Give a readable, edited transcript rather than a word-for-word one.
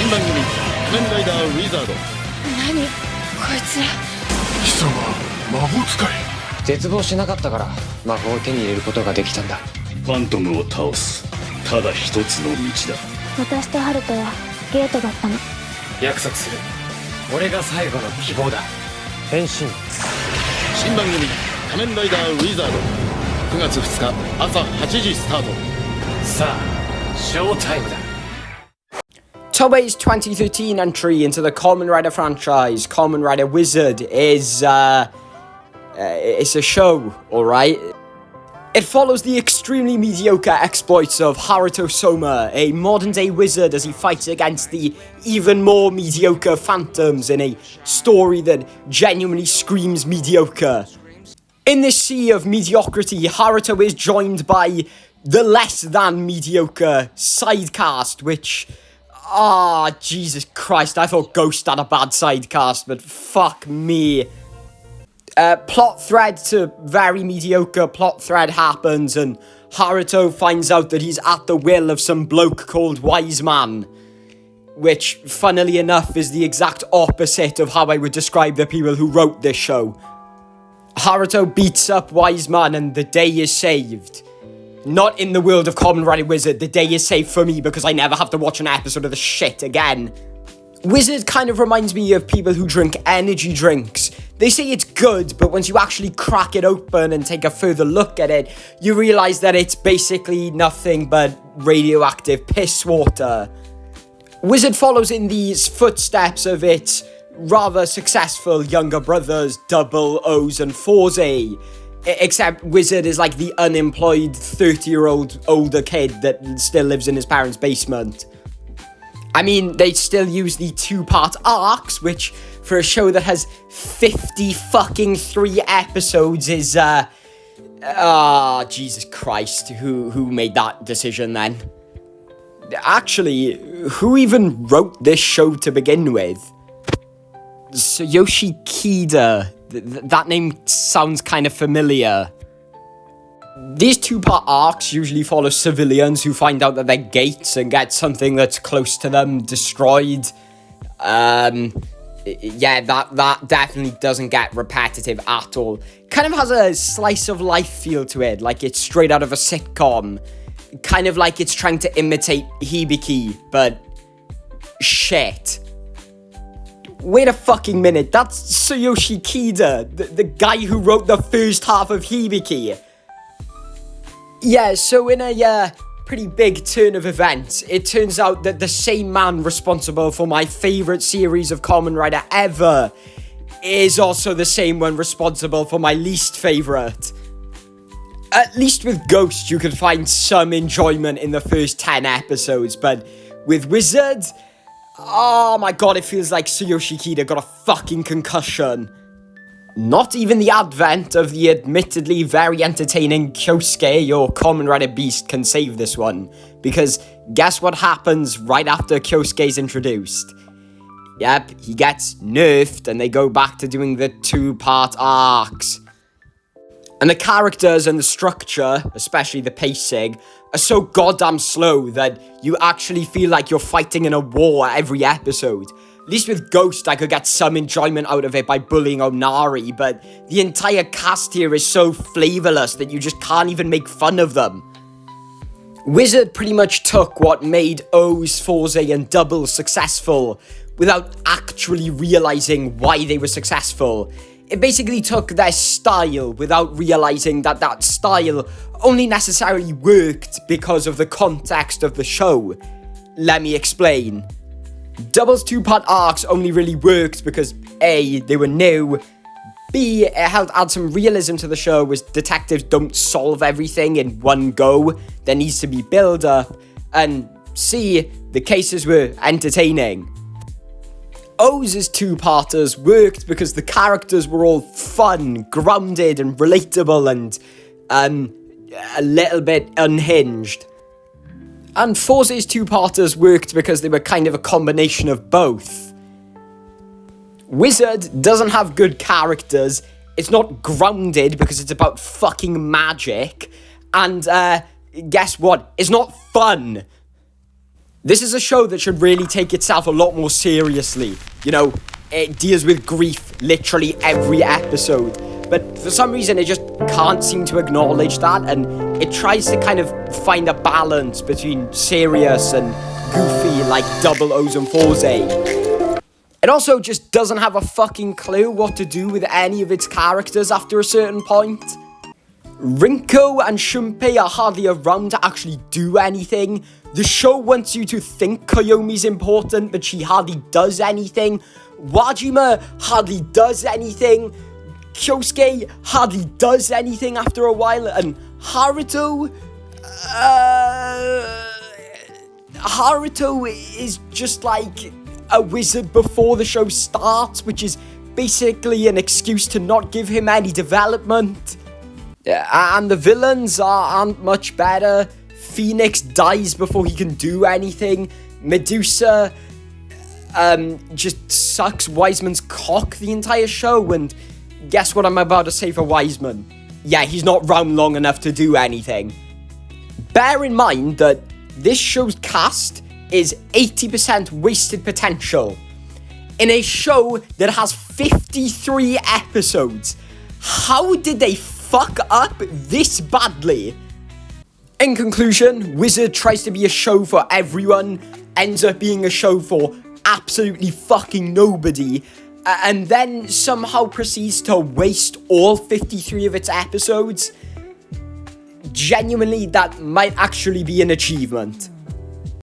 新番組仮面ライダーウィザード。何こいつら。貴様魔法使い。絶望しなかったから魔法を手に入れることができたんだ。ファントムを倒すただ一つの道だ。私とハルトはゲートだったの。約束する。俺が最後の希望だ。変身。新番組仮面ライダーウィザード、9月2日朝8時スタート。さあショータイムだ。Tobey's 2013 entry into the Kamen Rider franchise, Kamen Rider Wizard, is, it's a show, alright? It follows the extremely mediocre exploits of Haruto Soma, a modern-day wizard as he fights against the even more mediocre phantoms in a story that genuinely screams mediocre. In this sea of mediocrity, Haruto is joined by the less-than-mediocre sidecast, which... Jesus Christ, I thought Ghost had a bad sidecast, but fuck me. Plot thread to very mediocre plot thread happens, and Haruto finds out that he's at the will of some bloke called Wise Man. Which, funnily enough, is the exact opposite of how I would describe the people who wrote this show. Haruto beats up Wise Man and the day is saved. Not in the world of Kamen Rider Wizard, the day is saved for me because I never have to watch an episode of the shit again. Wizard kind of reminds me of people who drink energy drinks. They say it's good, but once you actually crack it open and take a further look at it, you realise that it's basically nothing but radioactive piss water. Wizard follows in these footsteps of its rather successful younger brothers, Double, O's and Forze. Except Wizard is like the unemployed 30-year-old older kid that still lives in his parents' basement. I mean, they still use the two-part arcs, which for a show that has 50 fucking 3 episodes is, Jesus Christ, who made that decision then? Actually, who even wrote this show to begin with? Tsuyoshi Kida. That name sounds kind of familiar. These two-part arcs usually follow civilians who find out that they're gates and get something that's close to them destroyed. Yeah, that definitely doesn't get repetitive at all. Kind of has a slice of life feel to it, like it's straight out of a sitcom. Kind of like it's trying to imitate Hibiki, but shit. Wait a fucking minute, that's Tsuyoshi Kida, the guy who wrote the first half of Hibiki. Yeah, so in a pretty big turn of events, it turns out that the same man responsible for my favourite series of Kamen Rider ever is also the same one responsible for my least favourite. At least with Ghost, you could find some enjoyment in the first 10 episodes, but with Wizard... Oh my god, it feels like Tsuyoshi Kida got a fucking concussion. Not even the advent of the admittedly very entertaining Kyosuke or Kamen Rider Beast can save this one, because guess what happens right after Kyosuke's introduced? Yep, he gets nerfed and they go back to doing the two-part arcs. And the characters and the structure, especially the pacing, are so goddamn slow that you actually feel like you're fighting in a war every episode. At least with Ghost, I could get some enjoyment out of it by bullying Onari, but the entire cast here is so flavourless that you just can't even make fun of them. Wizard pretty much took what made O's, Forze and Double successful without actually realising why they were successful. It basically took their style without realising that that style only necessarily worked because of the context of the show. Let me explain. Double's two-part arcs only really worked because A, they were new, B, it helped add some realism to the show as detectives don't solve everything in one go, there needs to be build-up, and C, the cases were entertaining. O's two-parters worked because the characters were all fun, grounded and relatable and, a little bit unhinged. And Forze's two-parters worked because they were kind of a combination of both. Wizard doesn't have good characters, it's not grounded because it's about fucking magic, and, guess what? It's not fun. This is a show that should really take itself a lot more seriously. You know, it deals with grief literally every episode. But for some reason, it just can't seem to acknowledge that, and it tries to kind of find a balance between serious and goofy like double O's and fours A. It also just doesn't have a fucking clue what to do with any of its characters after a certain point. Rinko and Shunpei are hardly around to actually do anything. The show wants you to think Koyomi's important, but she hardly does anything. Wajima hardly does anything. Kyosuke hardly does anything after a while. And Haruto... Haruto is just like a wizard before the show starts, which is basically an excuse to not give him any development. And the villains aren't much better. Phoenix dies before he can do anything. Medusa just sucks Wiseman's cock the entire show. And guess what I'm about to say for Wiseman? Yeah, he's not round long enough to do anything. Bear in mind that this show's cast is 80% wasted potential. In a show that has 53 episodes, how did they fuck up this badly? In conclusion, Wizard tries to be a show for everyone, ends up being a show for absolutely fucking nobody, and then somehow proceeds to waste all 53 of its episodes. Genuinely, that might actually be an achievement.